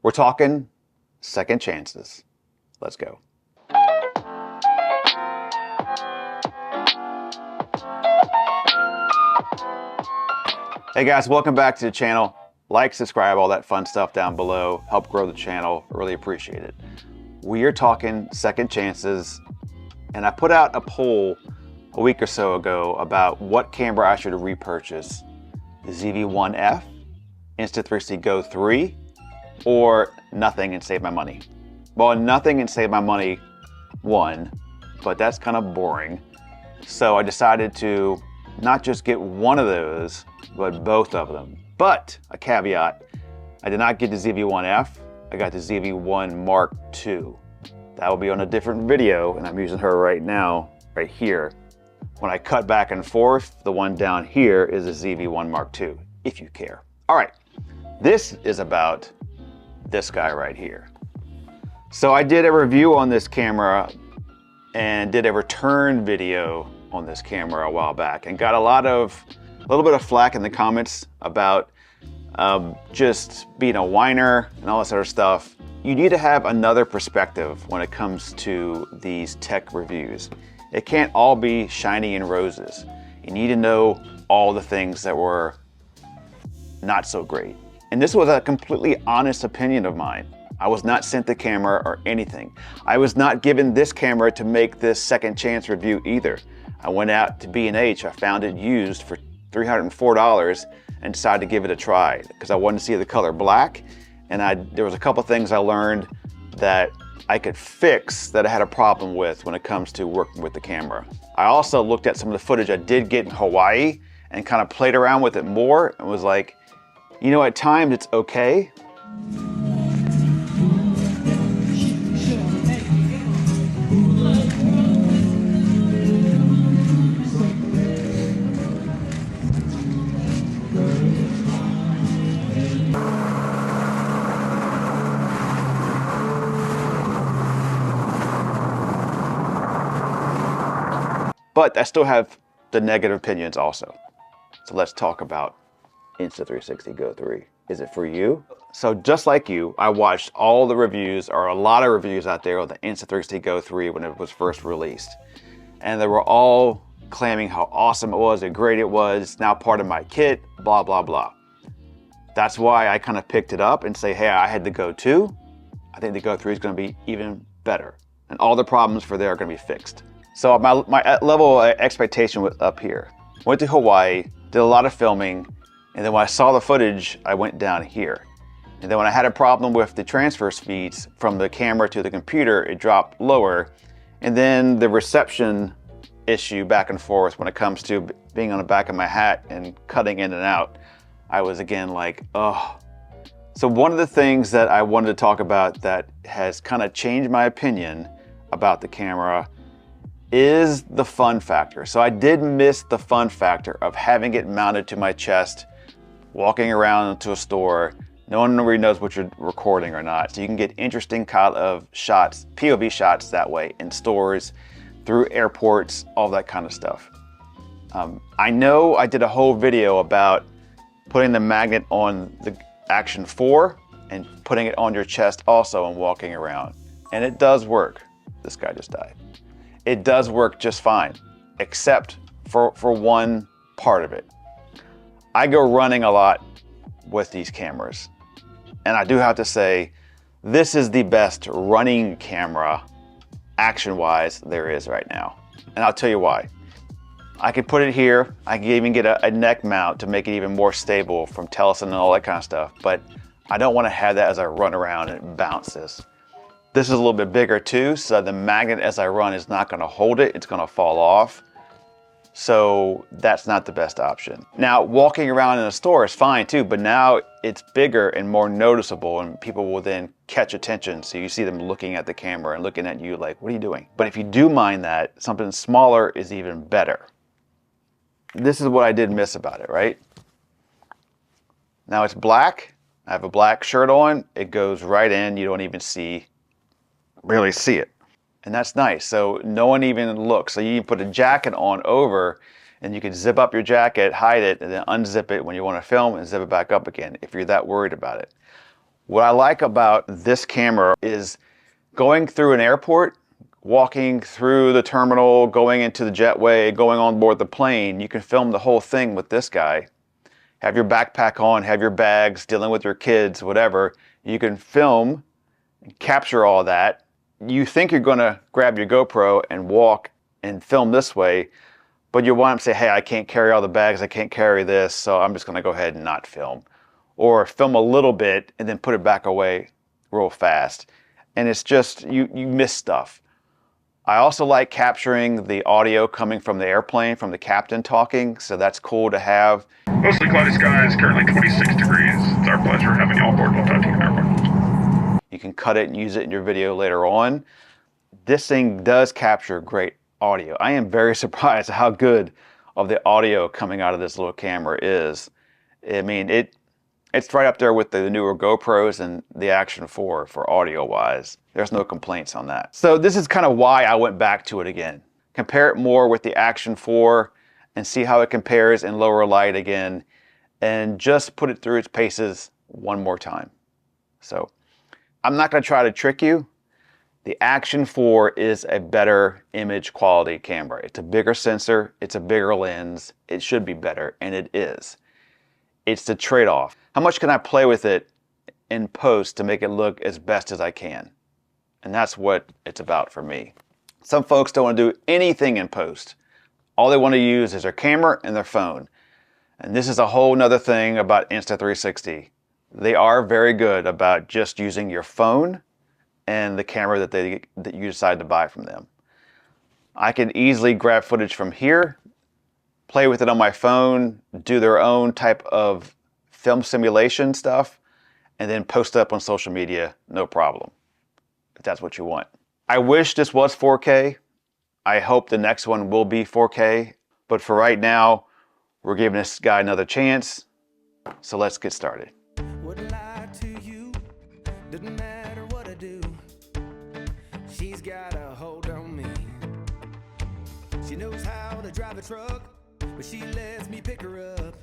We're talking second chances. Let's go. Hey guys, welcome back to the channel. Like, subscribe, all that fun stuff down below. Help grow the channel. Really appreciate it. We are talking second chances, and I put out a poll a week or so ago about what camera I should repurchase. The ZV-1F, Insta360 Go 3, or nothing and save my money. Well, nothing and save my money won, but that's kind of boring. So I decided to not just get one of those, but both of them. But a caveat, I did not get the ZV-1F, I got the ZV-1 Mark II. That will be on a different video, and I'm using her right now, right here. When I cut back and forth, the one down here is a ZV-1 Mark II, if you care. All right, this is about this guy right here. So I did a review on this camera and did a return video on this camera a while back and got a little bit of flack in the comments about just being a whiner and all this other stuff. You need to have another perspective when it comes to these tech reviews. It can't all be shiny and roses. You need to know all the things that were not so great. And this was a completely honest opinion of mine. I was not sent the camera or anything. I was not given this camera to make this second chance review either. I went out to B&H, I found it used for $304 and decided to give it a try because I wanted to see the color black, and there was a couple things I learned that I could fix that I had a problem with when it comes to working with the camera. I also looked at some of the footage I did get in Hawaii and kind of played around with it more and was like, you know, at times it's okay. But I still have the negative opinions also. So let's talk about Insta360 Go 3. Is it for you? So just like you, I watched all the reviews, or a lot of reviews out there on the Insta360 Go 3 when it was first released. And they were all claiming how awesome it was, how great it was, it's now part of my kit, blah, blah, blah. That's why I kind of picked it up and say, hey, I had the Go 2. I think the Go 3 is going to be even better. And all the problems for there are going to be fixed. So my level of expectation was up here. Went to Hawaii, did a lot of filming, and then when I saw the footage, I went down here. And then when I had a problem with the transfer speeds from the camera to the computer, it dropped lower. And then the reception issue back and forth when it comes to being on the back of my hat and cutting in and out, I was again like, oh. So one of the things that I wanted to talk about that has kind of changed my opinion about the camera is the fun factor. So I did miss the fun factor of having it mounted to my chest, walking around to a store. No one really knows what you're recording or not. So you can get interesting kind of shots, POV shots that way in stores, through airports, all that kind of stuff. I know I did a whole video about putting the magnet on the Action 4 and putting it on your chest also and walking around. And it does work. This guy just died. It does work just fine, except for one part of it. I go running a lot with these cameras, and I do have to say, this is the best running camera, action-wise, there is right now. And I'll tell you why. I can put it here, I can even get a neck mount to make it even more stable from Telesin and all that kind of stuff, but I don't want to have that as I run around and it bounces. This is a little bit bigger too, so the magnet as I run is not going to hold it, it's going to fall off. So that's not the best option. Now, walking around in a store is fine too, but now it's bigger and more noticeable and people will then catch attention. So you see them looking at the camera and looking at you like, what are you doing? But if you do mind that, something smaller is even better. This is what I did miss about it, right? Now it's black. I have a black shirt on. It goes right in. You don't even really see it. And that's nice. So no one even looks. So you can put a jacket on over and you can zip up your jacket, hide it, and then unzip it when you want to film and zip it back up again if you're that worried about it. What I like about this camera is going through an airport, walking through the terminal, going into the jetway, going on board the plane. You can film the whole thing with this guy. Have your backpack on, have your bags, dealing with your kids, whatever. You can film and capture all that. You think you're going to grab your GoPro and walk and film this way, but you want to say, hey, I can't carry all the bags, I can't carry this, so I'm just going to go ahead and not film. Or film a little bit and then put it back away real fast. And it's just, you miss stuff. I also like capturing the audio coming from the airplane, from the captain talking, so that's cool to have. Mostly cloudy skies, currently 26 degrees. It's our pleasure having you on board. We'll talk to you airport. You can cut it and use it in your video later on. This thing does capture great audio. I am very surprised at how good of the audio coming out of this little camera is. I mean, it's right up there with the newer GoPros and the Action 4 for audio wise. There's no complaints on that. So this is kind of why I went back to it again. Compare it more with the Action 4 and see how it compares in lower light again, and just put it through its paces one more time. So I'm not going to try to trick you. The Action 4 is a better image quality camera. It's a bigger sensor, it's a bigger lens, it should be better, and it is. It's the trade-off. How much can I play with it in post to make it look as best as I can? And that's what it's about for me. Some folks don't want to do anything in post. All they want to use is their camera and their phone. And this is a whole nother thing about Insta360. They are very good about just using your phone and the camera that you decide to buy from them. I can easily grab footage from here, play with it on my phone, do their own type of film simulation stuff, and then post up on social media, no problem, if that's what you want. I wish this was 4K. I hope the next one will be 4K, but for right now, we're giving this guy another chance, so let's get started. Wouldn't lie to you, doesn't matter what I do. She's got a hold on me. She knows how to drive a truck, but she lets me pick her up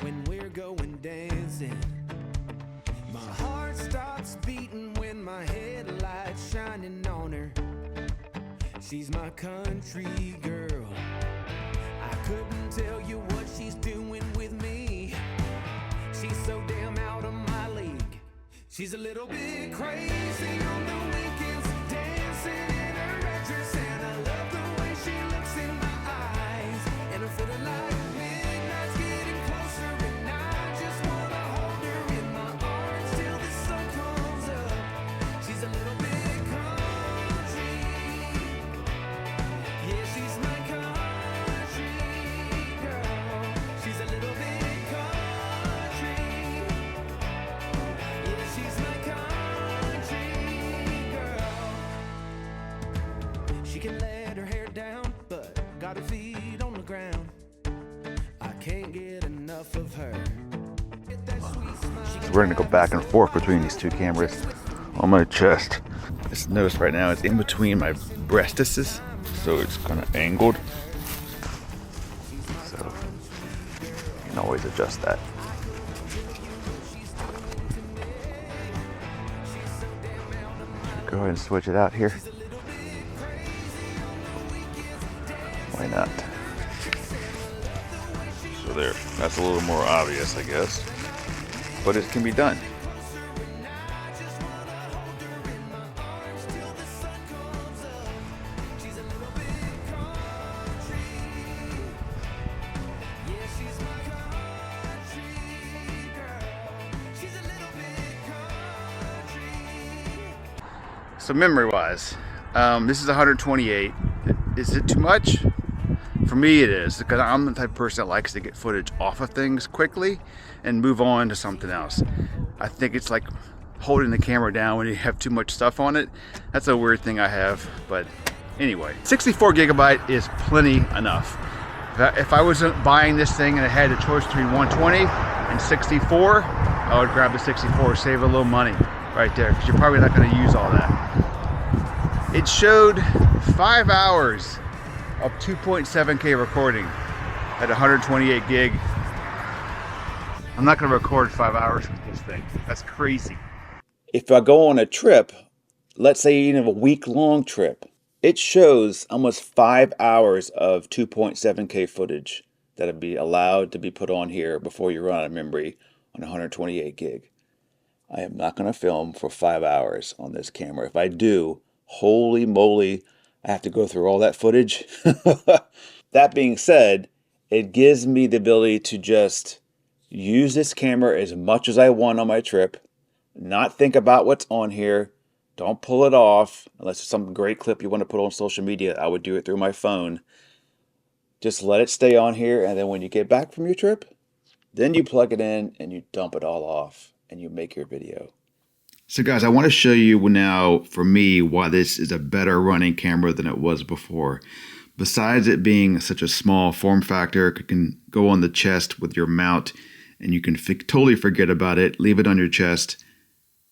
when we're going dancing. My heart stops beating when my headlights shining on her. She's my country girl. I couldn't tell you what she's doing with me. She's so damn out of my league. She's a little bit crazy on the weekends, dancing in her red dress, and I love the way she looks in my eyes. And I'm feeling like midnight's getting closer, and I just wanna hold her in my arms till the sun comes up. She's a little bit country. Yeah, she's my country girl. She's a little bit country. Yeah, she's my country girl. She can let her hair down, but got her feet on the ground. I can't get enough of her. Get that sweet smile. So we're gonna go back and forth between these two cameras on my chest. Just notice right now it's in between my breastises, so it's kind of angled. So you can always adjust that. Go ahead and switch it out here. Why not? So there, that's a little more obvious, I guess, but it can be done. So memory-wise, this is 128. Is it too much? For me it is, because I'm the type of person that likes to get footage off of things quickly and move on to something else. I think it's like holding the camera down when you have too much stuff on it. That's a weird thing I have, but anyway. 64 gigabyte is plenty enough. If I wasn't buying this thing and I had a choice between 120 and 64, I would grab the 64, save a little money right there, because you're probably not going to use all that. It showed 5 hours of 2.7K recording at 128 gig. I'm not going to record 5 hours with this thing. That's crazy. If I go on a trip, let's say even a week-long trip, it shows almost 5 hours of 2.7K footage that'll be allowed to be put on here before you run out of memory on 128 gig. I am not going to film for 5 hours on this camera. If I do, holy moly, I have to go through all that footage. That being said, it gives me the ability to just use this camera as much as I want on my trip, not think about what's on here. Don't pull it off unless it's some great clip you want to put on social media. I would do it through my phone. Just let it stay on here, and then when you get back from your trip, then you plug it in and you dump it all off and you make your video. So guys, I want to show you now, for me, why this is a better running camera than it was before. Besides it being such a small form factor, it can go on the chest with your mount and you can totally forget about it, leave it on your chest,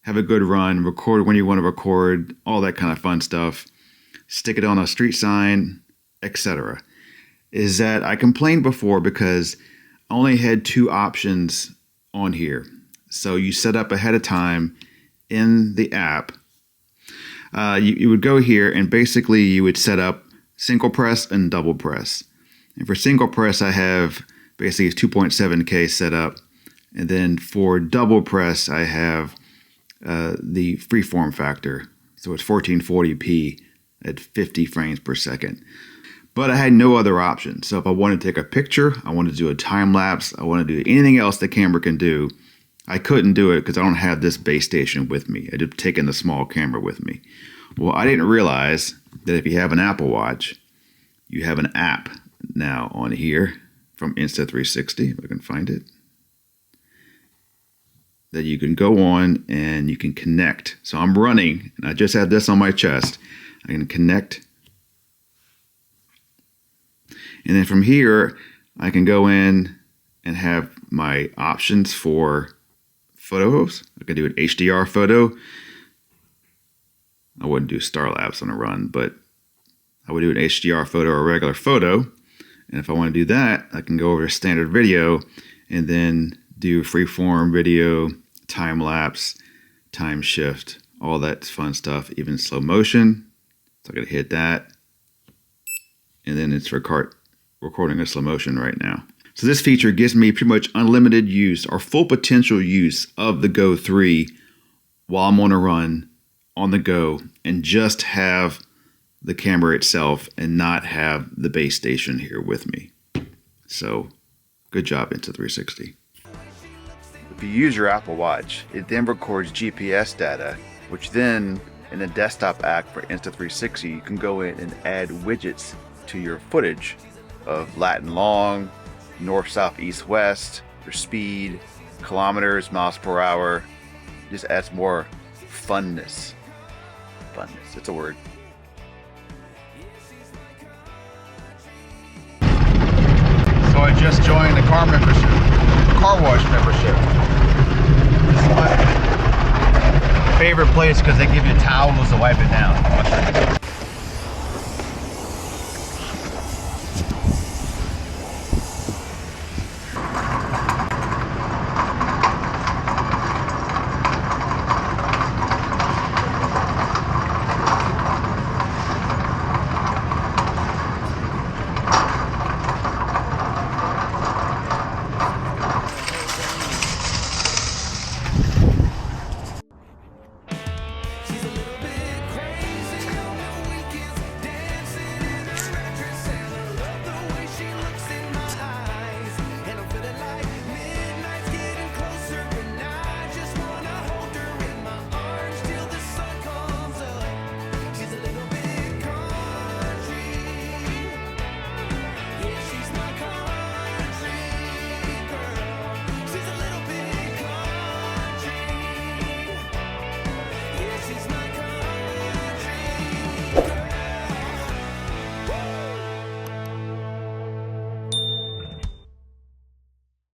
have a good run, record when you want to record, all that kind of fun stuff, stick it on a street sign, etc. Is that I complained before because I only had 2 options on here. So you set up ahead of time in the app. You would go here and basically you would set up single press and double press. And for single press, I have basically 2.7K set up. And then for double press, I have the freeform factor. So it's 1440p at 50 frames per second. But I had no other option. So if I want to take a picture, I want to do a time lapse, I want to do anything else the camera can do, I couldn't do it because I don't have this base station with me. I had taken the small camera with me. Well, I didn't realize that if you have an Apple Watch, you have an app now on here from Insta360, if I can find it, that you can go on and you can connect. So I'm running and I just had this on my chest. I can connect. And then from here, I can go in and have my options for photos. I can do an HDR photo. I wouldn't do star lapse on a run, but I would do an HDR photo or a regular photo. And if I want to do that, I can go over to standard video and then do freeform video, time lapse, time shift, all that fun stuff, even slow motion. So I'm going to hit that. And then it's recording a slow motion right now. So this feature gives me pretty much unlimited use or full potential use of the Go 3 while I'm on a run, on the go, and just have the camera itself and not have the base station here with me. So good job, Insta360. If you use your Apple Watch, it then records GPS data, which then in the desktop app for Insta360, you can go in and add widgets to your footage of lat and long, north, south, east, west, your speed, kilometers, miles per hour. Just adds more funness. Funness, it's a word. So I just joined the car wash membership. This is my favorite place because they give you towels to wipe it down. I'll show you.